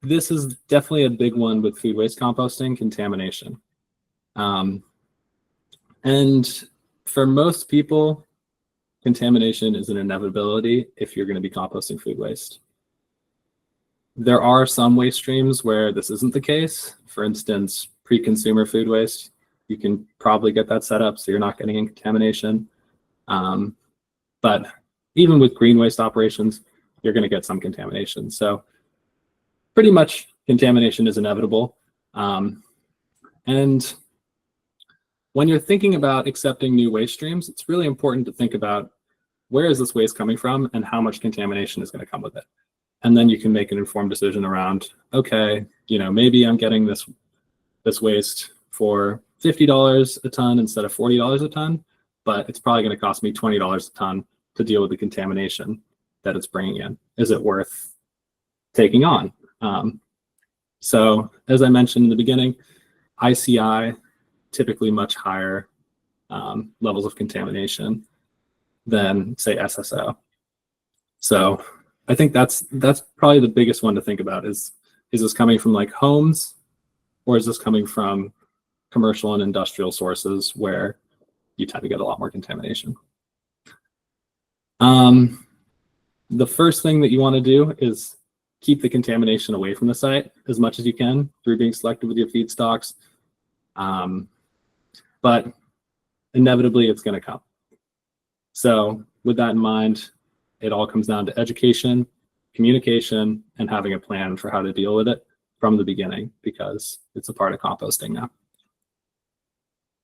this is definitely a big one with food waste composting, contamination. And for most people, contamination is an inevitability if you're going to be composting food waste. There are some waste streams where this isn't the case. For instance, pre-consumer food waste, you can probably get that set up so you're not getting in contamination. But even with green waste operations, you're going to get some contamination. So pretty much contamination is inevitable. And when you're thinking about accepting new waste streams, it's really important to think about where is this waste coming from and how much contamination is going to come with it. And then you can make an informed decision around, okay, maybe I'm getting this waste for $50 a ton instead of $40 a ton, but it's probably going to cost me $20 a ton to deal with the contamination that it's bringing in. Is it worth taking on? So as I mentioned in the beginning, ICI, typically much higher levels of contamination than, say, SSO. So I think that's probably the biggest one to think about is this coming from like homes, or is this coming from commercial and industrial sources where you tend to get a lot more contamination? The first thing that you want to do is keep the contamination away from the site as much as you can through being selective with your feedstocks. But inevitably it's going to come. So with that in mind, it all comes down to education, communication, and having a plan for how to deal with it from the beginning, because it's a part of composting now.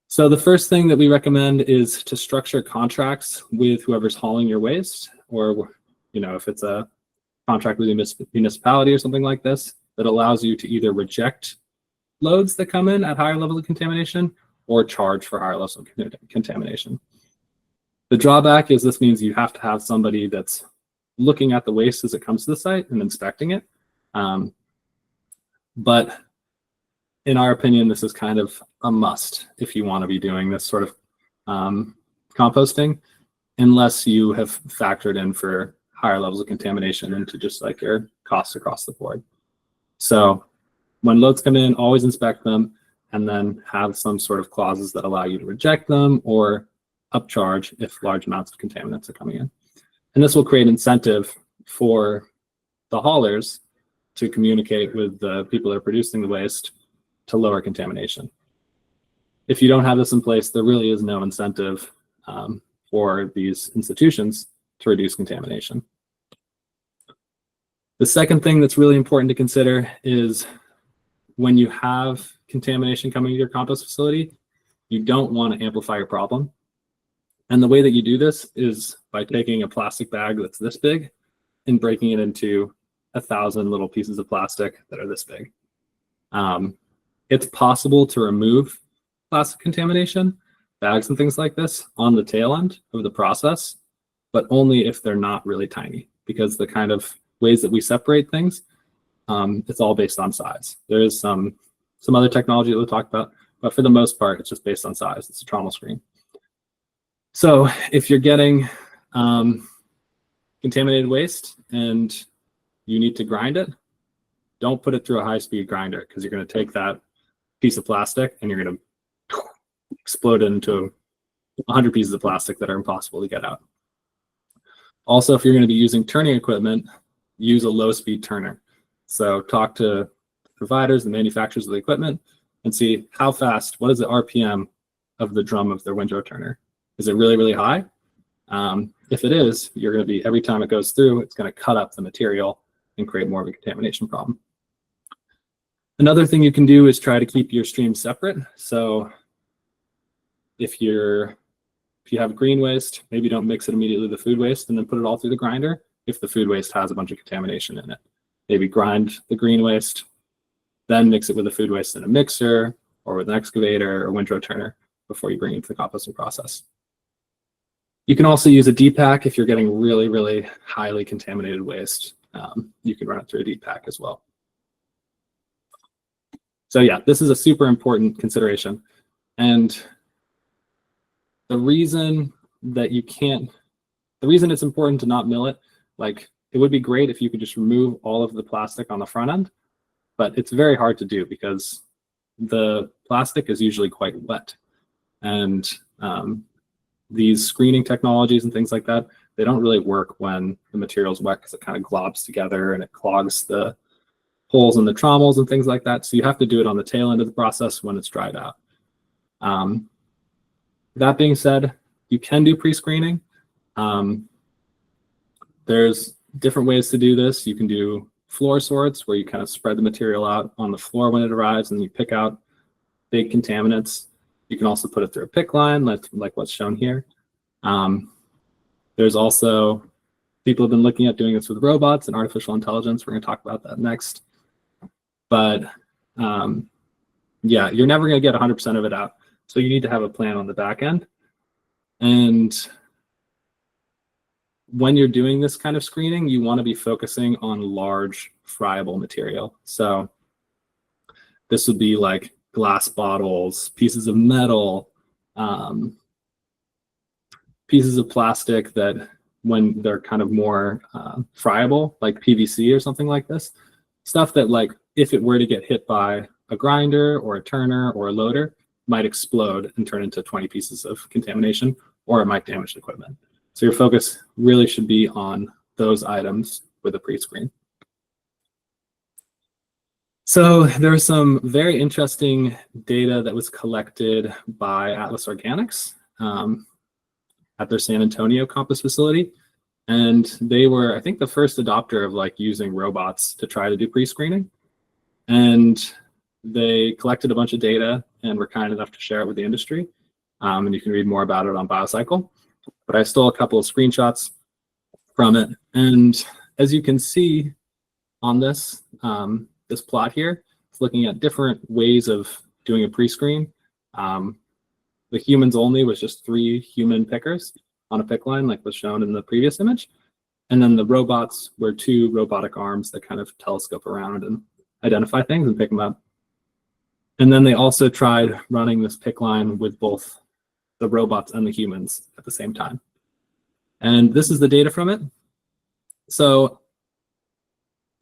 So the first thing that we recommend is to structure contracts with whoever's hauling your waste, or if it's a contract with a municipality or something like this, that allows you to either reject loads that come in at higher levels of contamination or charge for higher levels of contamination. The drawback is this means you have to have somebody that's looking at the waste as it comes to the site and inspecting it. But in our opinion, this is kind of a must if you want to be doing this sort of composting, unless you have factored in for higher levels of contamination into just like your costs across the board. So when loads come in, always inspect them and then have some sort of clauses that allow you to reject them or upcharge if large amounts of contaminants are coming in. And this will create incentive for the haulers to communicate with the people that are producing the waste to lower contamination. If you don't have this in place, there really is no incentive for these institutions to reduce contamination. The second thing that's really important to consider is when you have contamination coming to your compost facility, you don't want to amplify your problem. And the way that you do this is by taking a plastic bag that's this big and breaking it into 1,000 little pieces of plastic that are this big. It's possible to remove plastic contamination, bags and things like this, on the tail end of the process, but only if they're not really tiny, because the kind of ways that we separate things, it's all based on size. There is some other technology that we'll talk about, but for the most part, it's just based on size. It's a trommel screen. So if you're getting contaminated waste and you need to grind it, don't put it through a high-speed grinder, because you're going to take that piece of plastic and you're going to explode it into 100 pieces of plastic that are impossible to get out. Also, if you're going to be using turning equipment, use a low-speed turner. So talk to providers, the manufacturers of the equipment, and see how fast, what is the RPM of the drum of their windrow turner? Is it really, really high? If it is, you're going to be, every time it goes through, it's going to cut up the material and create more of a contamination problem. Another thing you can do is try to keep your streams separate. So if you have green waste, maybe don't mix it immediately with the food waste and then put it all through the grinder if the food waste has a bunch of contamination in it. Maybe grind the green waste, then mix it with the food waste in a mixer or with an excavator or windrow turner before you bring it to the composting process. You can also use a depack if you're getting really, really highly contaminated waste. You can run it through a depack as well. So yeah, this is a super important consideration. And the reason that the reason it's important to not mill it, like it would be great if you could just remove all of the plastic on the front end, but it's very hard to do because the plastic is usually quite wet. And these screening technologies and things like that, they don't really work when the material's wet because it kind of globs together and it clogs the holes in the trommels and things like that. So you have to do it on the tail end of the process when it's dried out. That being said, you can do pre-screening. There's different ways to do this. You can do floor sorts where you kind of spread the material out on the floor when it arrives and you pick out big contaminants. You can also put it through a pick line like what's shown here. There's also, people have been looking at doing this with robots and artificial intelligence. We're going to talk about that next. But yeah, you're never going to get 100% of it out. So you need to have a plan on the back end. And when you're doing this kind of screening, you want to be focusing on large friable material. So this would be like glass bottles, pieces of metal, pieces of plastic that when they're kind of more friable, like PVC or something like this, stuff that like if it were to get hit by a grinder or a turner or a loader, might explode and turn into 20 pieces of contamination, or it might damage the equipment. So your focus really should be on those items with a pre-screen. So there's some very interesting data that was collected by Atlas Organics at their San Antonio compost facility. And they were, I think, the first adopter of like using robots to try to do pre-screening. And they collected a bunch of data and were kind enough to share it with the industry. And you can read more about it on BioCycle. But I stole a couple of screenshots from it. And as you can see on this, this plot here, it's looking at different ways of doing a pre-screen. The humans only was just 3 human pickers on a pick line, like was shown in the previous image. And then the robots were 2 robotic arms that kind of telescope around and identify things and pick them up. And then they also tried running this pick line with both the robots and the humans at the same time. And this is the data from it. So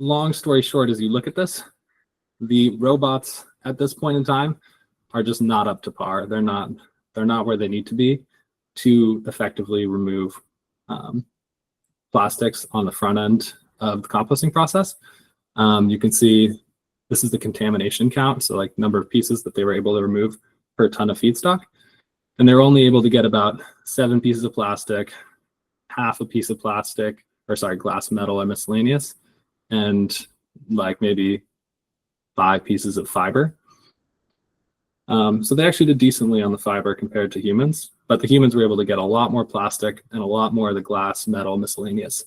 long story short, as you look at this, the robots at this point in time are just not up to par. They're not where they need to be to effectively remove plastics on the front end of the composting process. You can see this is the contamination count, so like number of pieces that they were able to remove per ton of feedstock. And they were only able to get about 7 pieces of plastic, half a piece of plastic, or sorry, glass, metal, and miscellaneous, and like maybe 5 pieces of fiber. So they actually did decently on the fiber compared to humans, but the humans were able to get a lot more plastic and a lot more of the glass, metal, miscellaneous.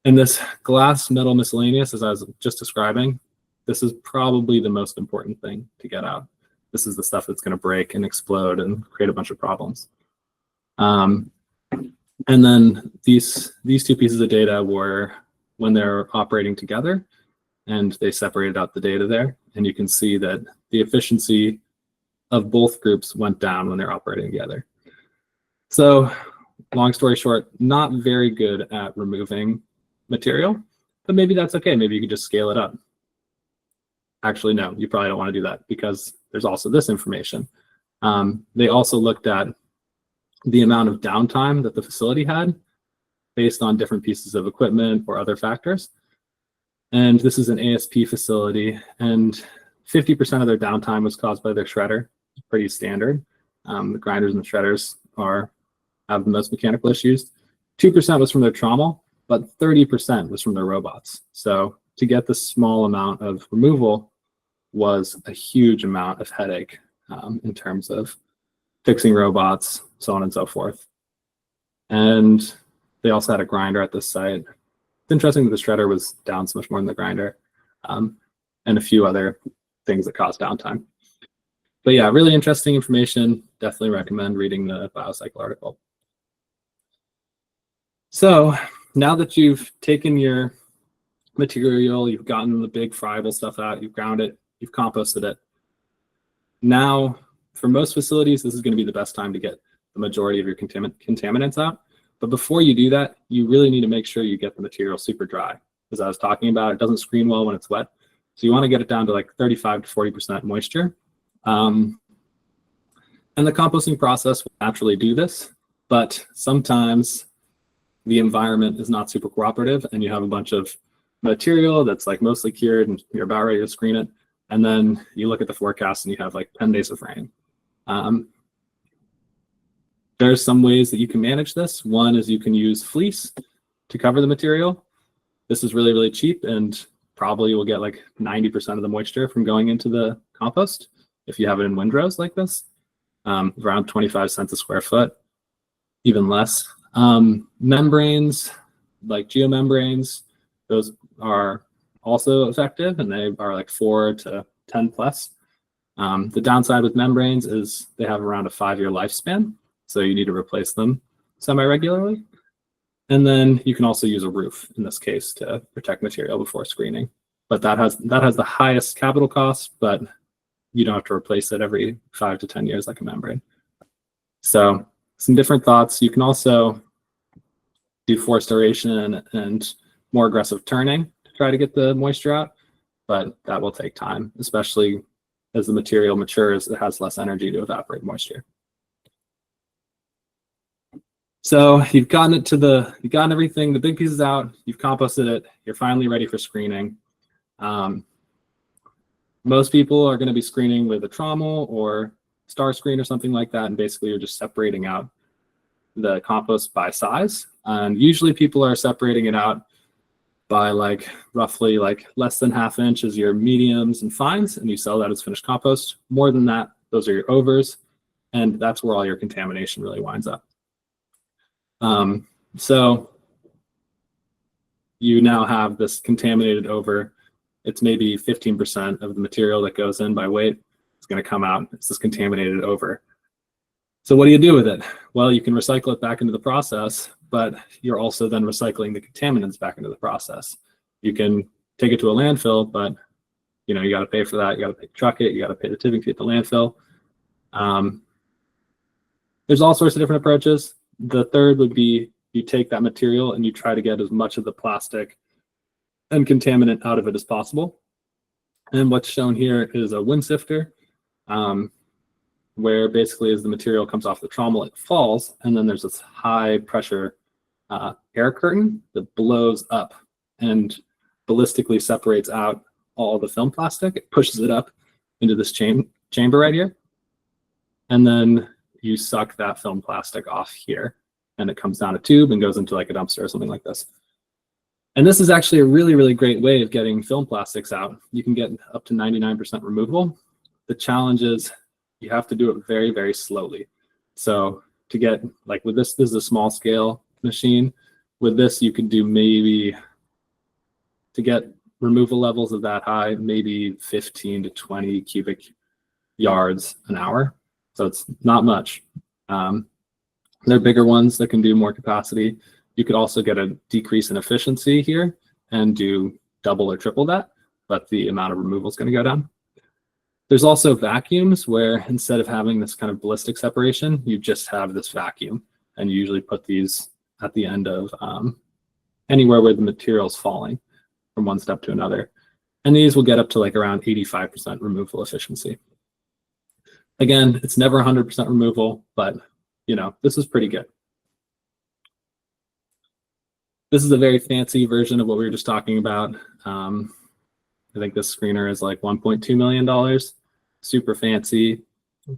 And this glass, metal, miscellaneous, as I was just describing, this is probably the most important thing to get out. This is the stuff that's going to break and explode and create a bunch of problems. And then these 2 pieces of data were when they're operating together, and they separated out the data there. And you can see that the efficiency of both groups went down when they're operating together. So long story short, not very good at removing material, but maybe that's okay. Maybe you could just scale it up. Actually, no, you probably don't want to do that because there's also this information. They also looked at the amount of downtime that the facility had based on different pieces of equipment or other factors. And this is an ASP facility, and 50% of their downtime was caused by their shredder. Pretty standard. The grinders and the shredders have the most mechanical issues. 2% was from their trommel, but 30% was from their robots. So to get the small amount of removal was a huge amount of headache in terms of fixing robots, so on and so forth. And they also had a grinder at this site. It's interesting that the shredder was down so much more than the grinder, and a few other things that caused downtime. But yeah, really interesting information. Definitely recommend reading the BioCycle article. So now that you've taken your material, you've gotten the big friable stuff out, you've ground it, you've composted it. Now, for most facilities, this is going to be the best time to get the majority of your contaminants out. But before you do that, you really need to make sure you get the material super dry. As I was talking about, it doesn't screen well when it's wet. So you want to get it down to like 35 to 40% moisture. And the composting process will naturally do this, but sometimes the environment is not super cooperative and you have a bunch of material that's like mostly cured and you're about ready to screen it. And then you look at the forecast and you have like 10 days of rain. There's some ways that you can manage this. One is you can use fleece to cover the material. This is really, really cheap and probably will get like 90% of the moisture from going into the compost if you have it in windrows like this, around 25 cents a square foot, even less. Membranes, like geomembranes, those are also effective and they are like 4 to 10 plus. The downside with membranes is they have around a 5-year lifespan, so you need to replace them semi-regularly. And then you can also use a roof in this case to protect material before screening. But that has the highest capital cost, but you don't have to replace it every 5 to 10 years like a membrane. So some different thoughts. You can also do forced aeration and more aggressive turning to try to get the moisture out, but that will take time, especially as the material matures, it has less energy to evaporate moisture. So you've gotten everything, the big pieces out, you've composted it, you're finally ready for screening. Most people are going to be screening with a trommel or star screen or something like that, and basically you're just separating out the compost by size. And usually people are separating it out by like roughly like less than ½ inch is your mediums and fines, and you sell that as finished compost. More than that, those are your overs, and that's where all your contamination really winds up. So you now have this contaminated over. It's maybe 15% of the material that goes in by weight. It's going to come out. It's this contaminated over. So what do you do with it? Well, you can recycle it back into the process, but you're also then recycling the contaminants back into the process. You can take it to a landfill, but you got to pay for that. You got to truck it. You got to pay the tipping fee at the landfill. There's all sorts of different approaches. The third would be you take that material and you try to get as much of the plastic and contaminant out of it as possible. And what's shown here is a Windsifter, where basically as the material comes off the trommel, it falls, and then there's this high pressure air curtain that blows up and ballistically separates out all the film plastic. It pushes it up into this chamber right here. And then you suck that film plastic off here, and it comes down a tube and goes into like a dumpster or something like this. And this is actually a really, really great way of getting film plastics out. You can get up to 99% removal. The challenge is you have to do it very, very slowly. So to get, like with this is a small scale machine. With this, you could do maybe, to get removal levels of that high, maybe 15 to 20 cubic yards an hour. So it's not much. There are bigger ones that can do more capacity. You could also get a decrease in efficiency here and do double or triple that, but the amount of removal is going to go down. There's also vacuums where instead of having this kind of ballistic separation, you just have this vacuum, and you usually put these at the end of anywhere where the material is falling from one step to another. And these will get up to like around 85% removal efficiency. Again, it's never 100% removal, but this is pretty good. This is a very fancy version of what we were just talking about. I think this screener is like $1.2 million. Super fancy,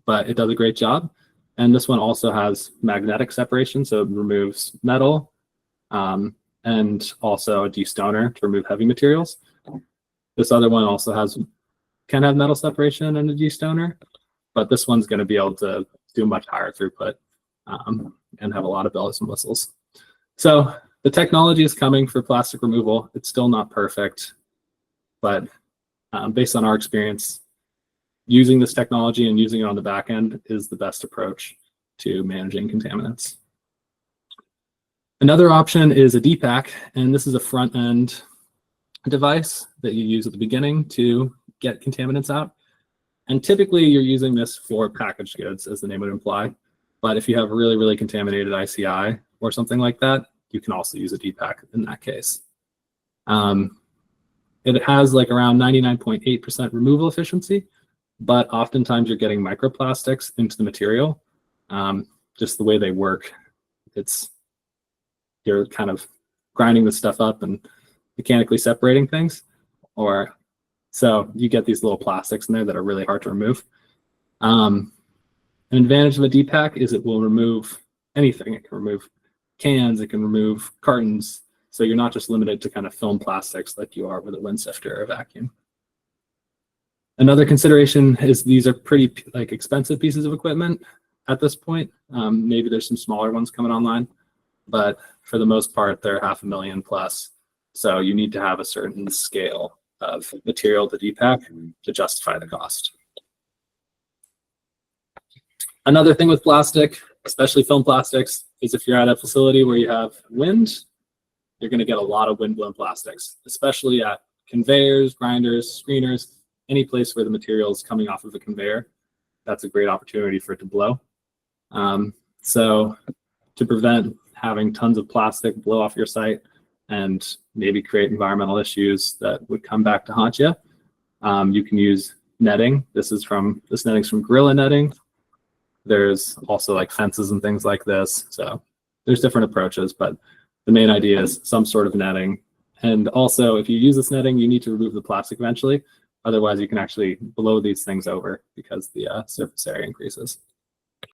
but it does a great job. And this one also has magnetic separation, so it removes metal, and also a destoner to remove heavy materials. This other one also can have metal separation and a destoner, but this one's going to be able to do much higher throughput and have a lot of bells and whistles. So the technology is coming for plastic removal. It's still not perfect, but based on our experience, using this technology and using it on the back end is the best approach to managing contaminants. Another option is a DPAC, and this is a front end device that you use at the beginning to get contaminants out. And typically you're using this for packaged goods, as the name would imply. But if you have really, really contaminated ICI or something like that, you can also use a DPAC in that case. It has like around 99.8% removal efficiency, but oftentimes you're getting microplastics into the material. Just the way they work, you're kind of grinding the stuff up and mechanically separating things, or so you get these little plastics in there that are really hard to remove. An advantage of a D-pack is it will remove anything. It can remove cans, it can remove cartons, so you're not just limited to kind of film plastics like you are with a Windsifter or a vacuum. Another consideration is these are pretty like expensive pieces of equipment at this point. Maybe there's some smaller ones coming online, but for the most part, they're $500,000 plus. So you need to have a certain scale of material to D-pack to justify the cost. Another thing with plastic, especially film plastics, is if you're at a facility where you have wind, you're going to get a lot of wind-blown plastics, especially at conveyors, grinders, screeners, any place where the material is coming off of a conveyor. That's a great opportunity for it to blow. So to prevent having tons of plastic blow off your site and maybe create environmental issues that would come back to haunt you, you can use netting. This netting's from Gorilla Netting. There's also like fences and things like this. So there's different approaches, but the main idea is some sort of netting. And also, if you use this netting, you need to remove the plastic eventually. Otherwise, you can actually blow these things over because the surface area increases.